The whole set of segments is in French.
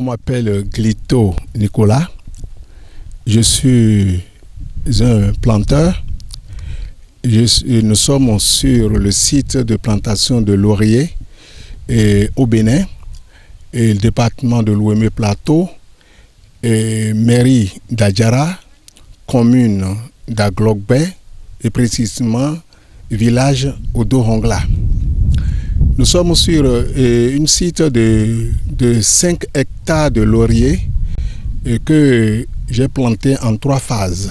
m'appelle Glito Nicolas. Je suis un planteur. Nous sommes sur le site de plantation de laurier au Bénin, et le département de l'Ouémé Plateau, et mairie d'Adjara, commune d'Aglogbé et précisément village Odo-Hongla. Nous sommes sur un site de 5 hectares de laurier que j'ai planté en 3 phases.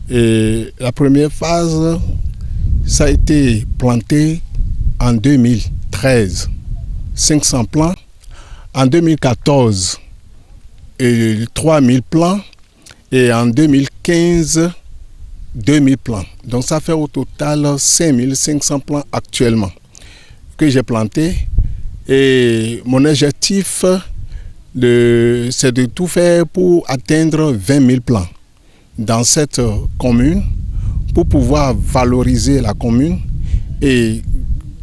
Et la première phase, ça a été planté en 2013, 500 plants. En 2014, 3000 plants. Et en 2015, 2000 plants. Donc ça fait au total 5500 plants actuellement que j'ai plantés. Et mon objectif, c'est de tout faire pour atteindre 20 000 plants dans cette commune, pour pouvoir valoriser la commune et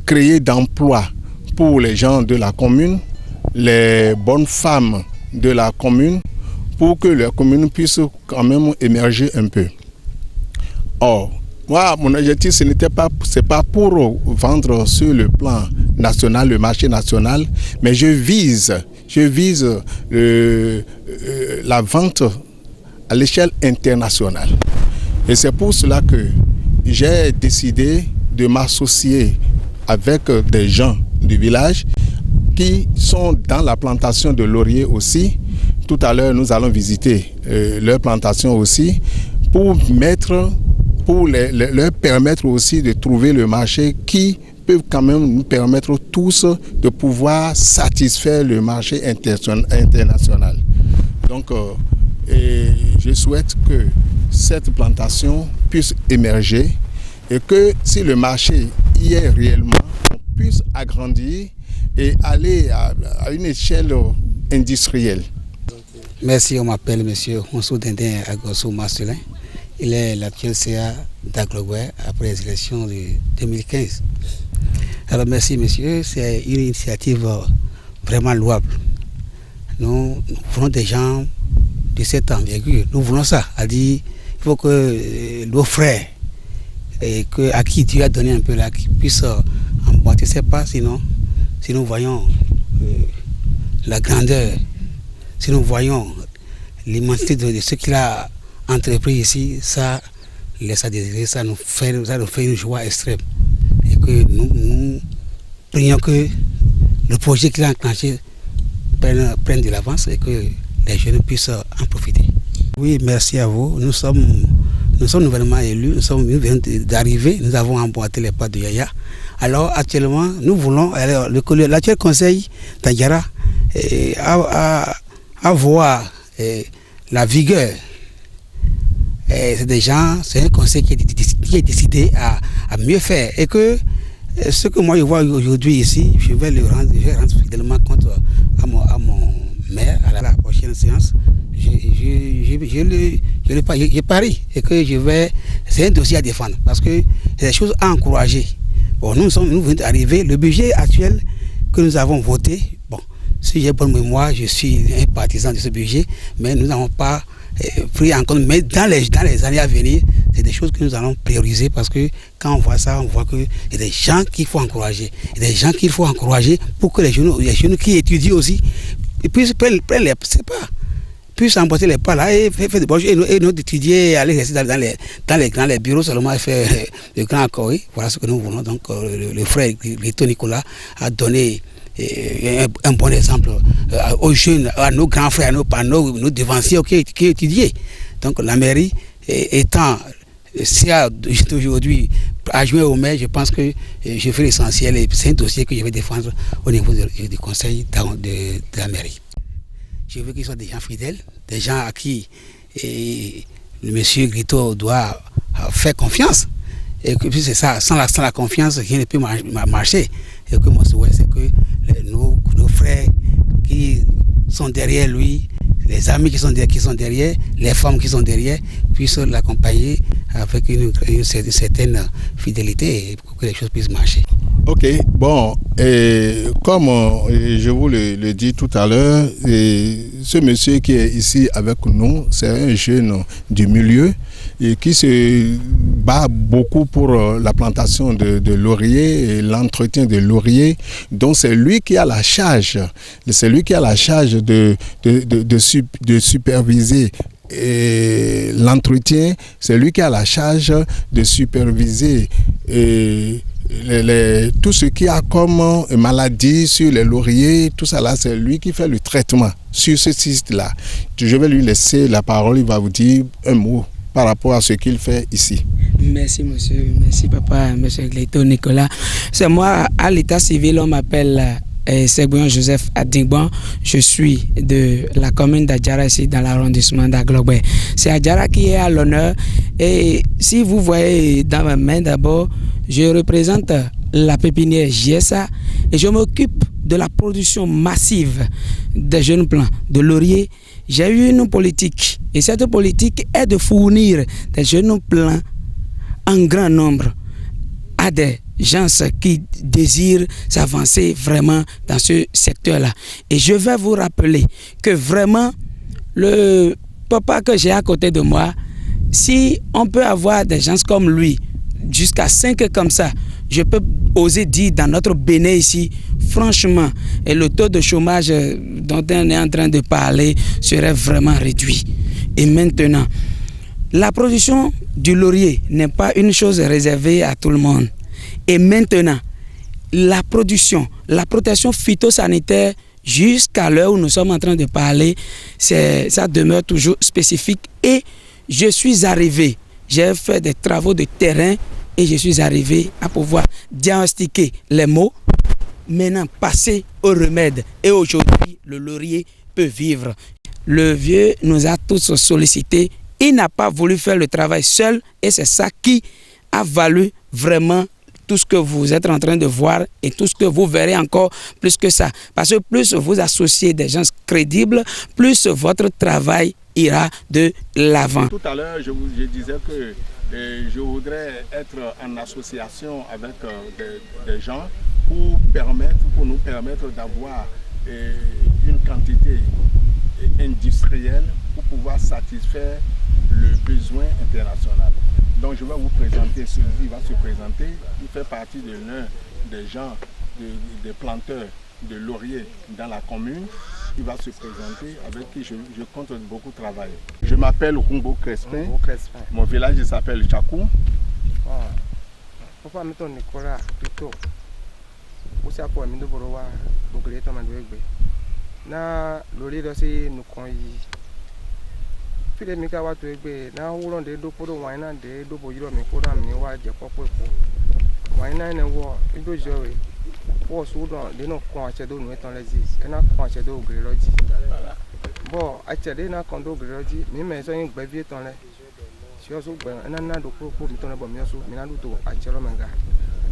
créer d'emplois pour les gens de la commune, les bonnes femmes de la commune, pour que la commune puisse quand même émerger un peu. Or, moi, mon objectif, c'est pas pour vendre sur le plan national, le marché national, mais je vise la vente à l'échelle internationale. Et c'est pour cela que j'ai décidé de m'associer avec des gens du village qui sont dans la plantation de laurier aussi. Tout à l'heure, nous allons visiter leur plantation aussi pour leur permettre aussi de trouver le marché qui peut quand même nous permettre tous de pouvoir satisfaire le marché international. Donc, je souhaite que cette plantation puisse émerger et que si le marché y est réellement, on puisse agrandir et aller à une échelle industrielle. Merci, on m'appelle M. Monsou Dindin Agosso Marcelin. Il est l'actuel CA d'Aglogbé après les élections de 2015. Alors merci monsieur, c'est une initiative vraiment louable. Nous voulons des gens de cette envergure, nous voulons ça. Il faut que nos frères, à qui Dieu a donné un peu là, qu'ils puissent emboîter ses pas, sinon si nous voyons la grandeur, si nous voyons l'immensité de ce qu'il a entrepris ici, ça laisse à désirer, ça nous fait une joie extrême. Et que nous prions que le projet qu'il a enclenché prenne de l'avance et que les jeunes puissent en profiter. Oui, merci à vous. Nous sommes nouvellement élus, nous venons d'arriver, nous avons emboîté les pas de Yaya. Alors actuellement, nous voulons, l'actuel conseil d'Adjara avoir la vigueur. C'est des gens, c'est un conseil qui est décidé à mieux faire. Et que ce que moi je vois aujourd'hui ici, je vais rendre fidèlement compte à mon maire à la prochaine séance. Je parie et que c'est un dossier à défendre parce que c'est des choses à encourager. Bon, nous venons d'arriver, le budget actuel que nous avons voté, bon, si j'ai bonne mémoire, je suis un partisan de ce budget, mais nous n'avons pas pris en compte. Mais dans les années à venir, c'est des choses que nous allons prioriser parce que quand on voit ça, on voit qu'il y a des gens qu'il faut encourager. Il y a des gens qu'il faut encourager pour que les jeunes qui étudient aussi puissent prendre les pas. Puissent emboîter les pas là et faire de bonnes choses et nous d'étudier, aller rester dans les bureaux seulement et faire de grands accords. Voilà ce que nous voulons. Donc le frère Glito Nicolas a donné un bon exemple aux jeunes, à nos grands frères, à nos devanciers qui étudiaient. Donc la mairie étant si aujourd'hui adjoint au maire, je pense que je fais l'essentiel et c'est un dossier que je vais défendre au niveau du conseil de la mairie. Je veux qu'ils soient des gens fidèles, des gens à qui le monsieur Glito doit faire confiance. Et que puis c'est ça, sans la confiance, rien ne peut marcher. Et que mon souhait, c'est que nos frères qui sont derrière lui, les amis qui sont derrière, les femmes qui sont derrière, puissent l'accompagner avec une certaine fidélité pour que les choses puissent marcher. Ok, bon, et comme je vous le dis tout à l'heure, ce monsieur qui est ici avec nous, c'est un jeune du milieu et qui se bat beaucoup pour la plantation de lauriers et l'entretien de lauriers. Donc c'est lui qui a la charge, de superviser l'entretien, c'est lui qui a la charge de superviser tout ce qui a comme maladie sur les lauriers, tout ça là, c'est lui qui fait le traitement sur ce site-là. Je vais lui laisser la parole, il va vous dire un mot par rapport à ce qu'il fait ici. Merci monsieur, merci papa, monsieur Gleto Nicolas. C'est moi, à l'état civil, on m'appelle Ségouin Joseph Adingban. Je suis de la commune d'Adjara ici dans l'arrondissement d'Aglogbe. C'est Adjara qui est à l'honneur et si vous voyez dans ma main d'abord, je représente la pépinière JSA et je m'occupe de la production massive des jeunes plants de laurier. J'ai eu une politique et cette politique est de fournir des jeunes plants en grand nombre à des gens qui désirent s'avancer vraiment dans ce secteur-là. Et je vais vous rappeler que vraiment, le papa que j'ai à côté de moi, si on peut avoir des gens comme lui, jusqu'à 5 comme ça, je peux oser dire dans notre Bénin ici, franchement, et le taux de chômage dont on est en train de parler serait vraiment réduit. Et maintenant, la production du laurier n'est pas une chose réservée à tout le monde. Et maintenant, la production, la protection phytosanitaire, jusqu'à l'heure où nous sommes en train de parler, ça demeure toujours spécifique. Et je suis arrivé, j'ai fait des travaux de terrain et je suis arrivé à pouvoir diagnostiquer les maux, maintenant passer au remède. Et aujourd'hui, le laurier peut vivre. Le vieux nous a tous sollicités. Il n'a pas voulu faire le travail seul et c'est ça qui a valu vraiment tout ce que vous êtes en train de voir et tout ce que vous verrez encore plus que ça. Parce que plus vous associez des gens crédibles, plus votre travail ira de l'avant. Tout à l'heure, je disais que je voudrais être en association avec des gens pour nous permettre d'avoir une quantité industrielle pour pouvoir satisfaire le besoin international. Donc je vais vous présenter celui qui va se présenter. Il fait partie de l'un des gens, des planteurs de laurier dans la commune. Il va se présenter avec qui je compte beaucoup travailler. Je m'appelle Rumbo Crespin. Mon village s'appelle Chakou. Papa me donne Nicolas plutôt. Où ça pour me voir donc les temps de na laurier dossier nous connaît. File mi ka wa to egbe na wuro de do podo wine na de do bo yiro mi ko na mi wa je popo ko wine na ne wo ido jowe wo so do de no kon ache do nu etan lezi e na kon ache do ogre loji bo ache de na kon do ogre loji mi me so yin gbe bi etan le si o so gbe na do popo mi ton le bo mi so mi na do to ache lo menga.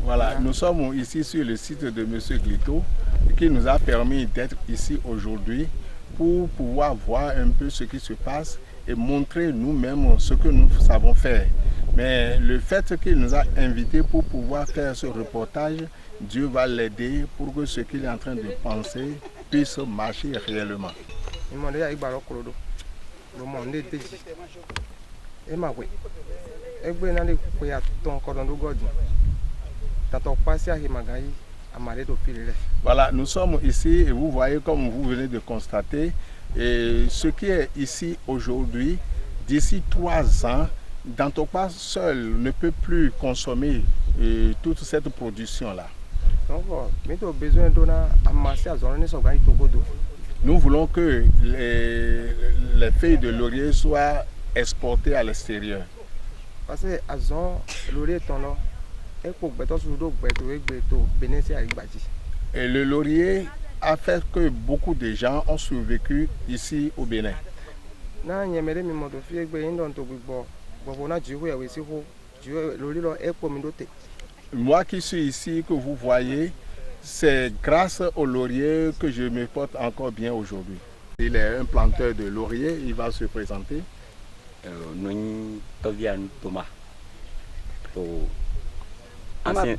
Voilà, nous sommes ici sur le site de monsieur Glito qui nous a permis d'être ici aujourd'hui pour pouvoir voir un peu ce qui se passe et montrer nous-mêmes ce que nous savons faire. Mais le fait qu'il nous a invités pour pouvoir faire ce reportage, Dieu va l'aider pour que ce qu'il est en train de penser puisse marcher réellement. Voilà, nous sommes ici et vous voyez comme vous venez de constater, et ce qui est ici aujourd'hui, d'ici 3 ans, Dantopa seul ne peut plus consommer toute cette production-là. Nous voulons que les feuilles de laurier soient exportées à l'extérieur. Parce que laurier et le laurier a fait que beaucoup de gens ont survécu ici au Bénin. Moi qui suis ici, que vous voyez, c'est grâce au laurier que je me porte encore bien aujourd'hui. Il est un planteur de laurier, il va se présenter. Thomas,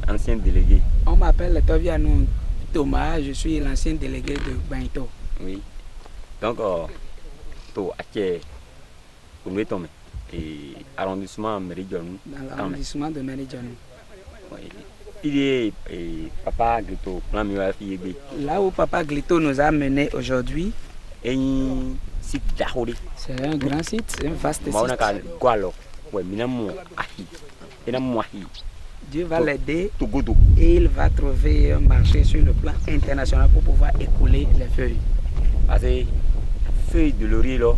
ancien délégué. On m'appelle Tovianou Thomas, je suis l'ancien délégué de Bainto. Oui. Donc, to ache pour tomber et arrondissement Méridional. Dans l'arrondissement de Méridional. Oui. Il est Papa Glito, là où Papa Glito nous a menés aujourd'hui, c'est un grand site, un vaste site. Dieu va l'aider et il va trouver un marché sur le plan international pour pouvoir écouler les feuilles. Parce que les feuilles de laurier, là,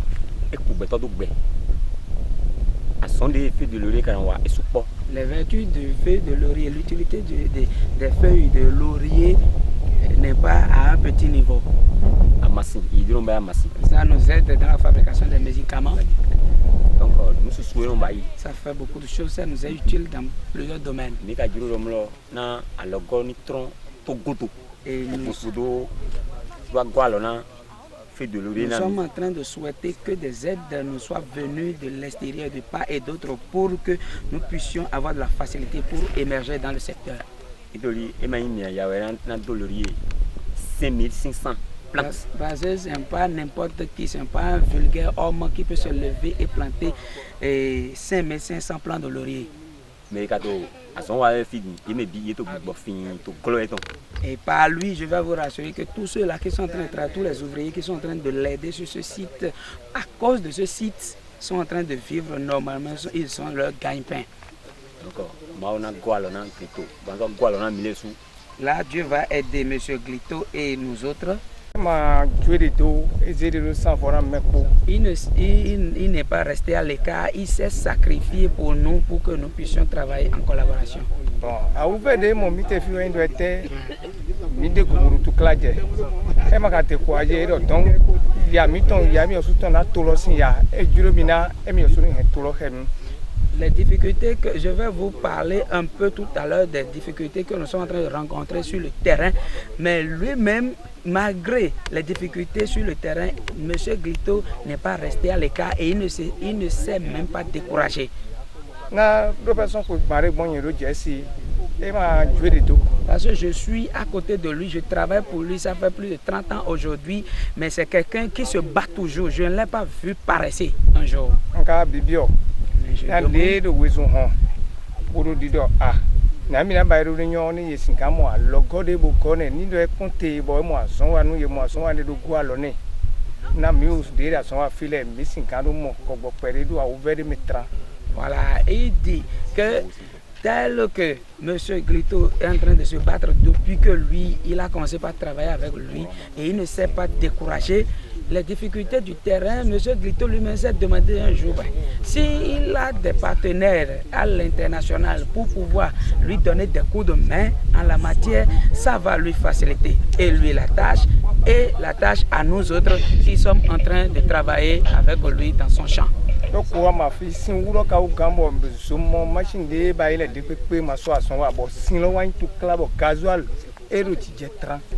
sont des feuilles de laurier qui sont. Les vertus des feuilles de laurier, l'utilité des feuilles de laurier n'est pas à un petit niveau. Ça nous aide dans la fabrication des médicaments. Donc, ça fait beaucoup de choses, ça nous est utile dans plusieurs domaines. Et nous sommes en train de souhaiter que des aides nous soient venues de l'extérieur, de part et d'autre, pour que nous puissions avoir de la facilité pour émerger dans le secteur. 5500 plantes. Parce que ce n'est pas n'importe qui, ce n'est pas un vulgaire homme qui peut se lever et planter 5500 plants de laurier. Et par lui, je vais vous rassurer que tous ceux-là qui sont en train de travailler, tous les ouvriers qui sont en train de l'aider sur ce site, à cause de ce site, sont en train de vivre normalement, ils sont leur gagne-pain. Là, Dieu va aider M. Glito et nous autres. Il n'est pas resté à l'écart, il s'est sacrifié pour nous, pour que nous puissions travailler en collaboration. Les difficultés que je vais vous parler un peu tout à l'heure, des difficultés que nous sommes en train de rencontrer sur le terrain, mais lui-même, malgré les difficultés sur le terrain, M. Glito n'est pas resté à l'écart et il ne s'est même pas découragé. Parce que je suis à côté de lui, je travaille pour lui, ça fait plus de 30 ans aujourd'hui, mais c'est quelqu'un qui se bat toujours. Je ne l'ai pas vu paraître un jour. Voilà, il dit que tel que M. Glito est en train de se battre depuis que lui, il a commencé par travailler avec lui et il ne s'est pas découragé. Les difficultés du terrain, M. Glito lui-même s'est demandé un jour, s'il a des partenaires à l'international pour pouvoir lui donner des coups de main en la matière, ça va lui faciliter. Et lui la tâche à nous autres qui sommes en train de travailler avec lui dans son champ.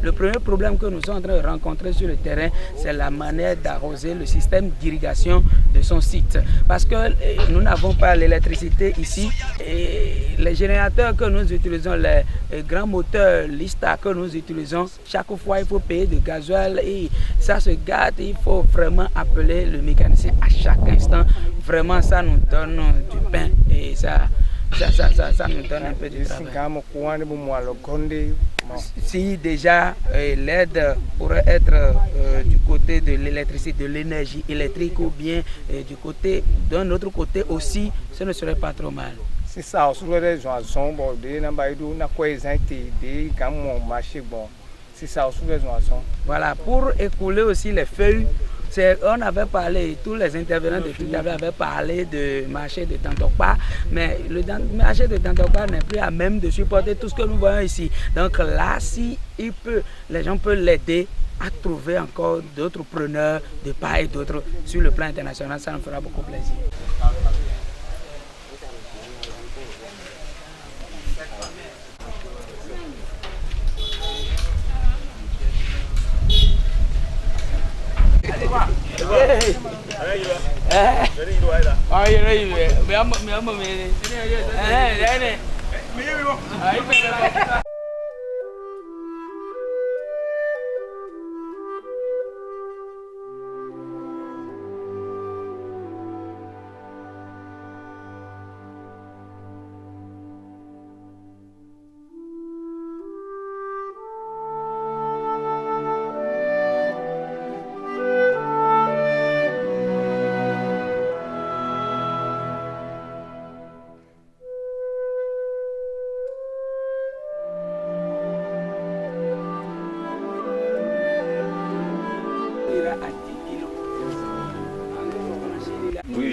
Le premier problème que nous sommes en train de rencontrer sur le terrain, c'est la manière d'arroser le système d'irrigation de son site. Parce que nous n'avons pas l'électricité ici et les générateurs que nous utilisons, les grands moteurs Lista que nous utilisons, chaque fois il faut payer de gasoil et ça se gâte, il faut vraiment appeler le mécanicien à chaque instant. Vraiment ça nous donne du pain et ça nous donne un peu de travail. Si déjà l'aide pourrait être du côté de l'électricité, de l'énergie électrique ou bien du côté d'un autre côté aussi, ce ne serait pas trop mal. Voilà, pour écouler aussi les feuilles, on avait parlé, tous les intervenants de tout avaient parlé de marché de Tantokpa, mais le marché de Tantokpa n'est plus à même de supporter tout ce que nous voyons ici. Donc là, si les gens peuvent l'aider à trouver encore d'autres preneurs de part et d'autre sur le plan international, ça nous fera beaucoup plaisir.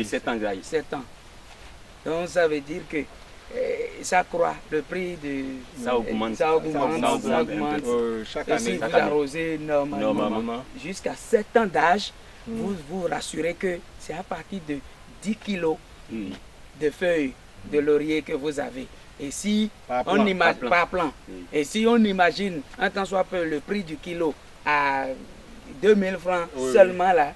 Oui, 7 ans déjà. 7 ans. Donc ça veut dire que ça croît, le prix de... Ça augmente. Ça augmente. Chaque Et si année. vous arrosez normalement, jusqu'à 7 ans d'âge, vous vous rassurez que c'est à partir de 10 kilos de feuilles de laurier que vous avez. Et si on imagine, par plan, et si on imagine un tant soit peu le prix du kilo à 2000 francs seulement là,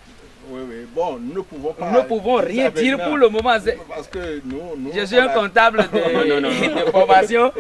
Bon, nous ne pouvons rien dire pour le moment. Parce que nous Je suis un comptable de formation.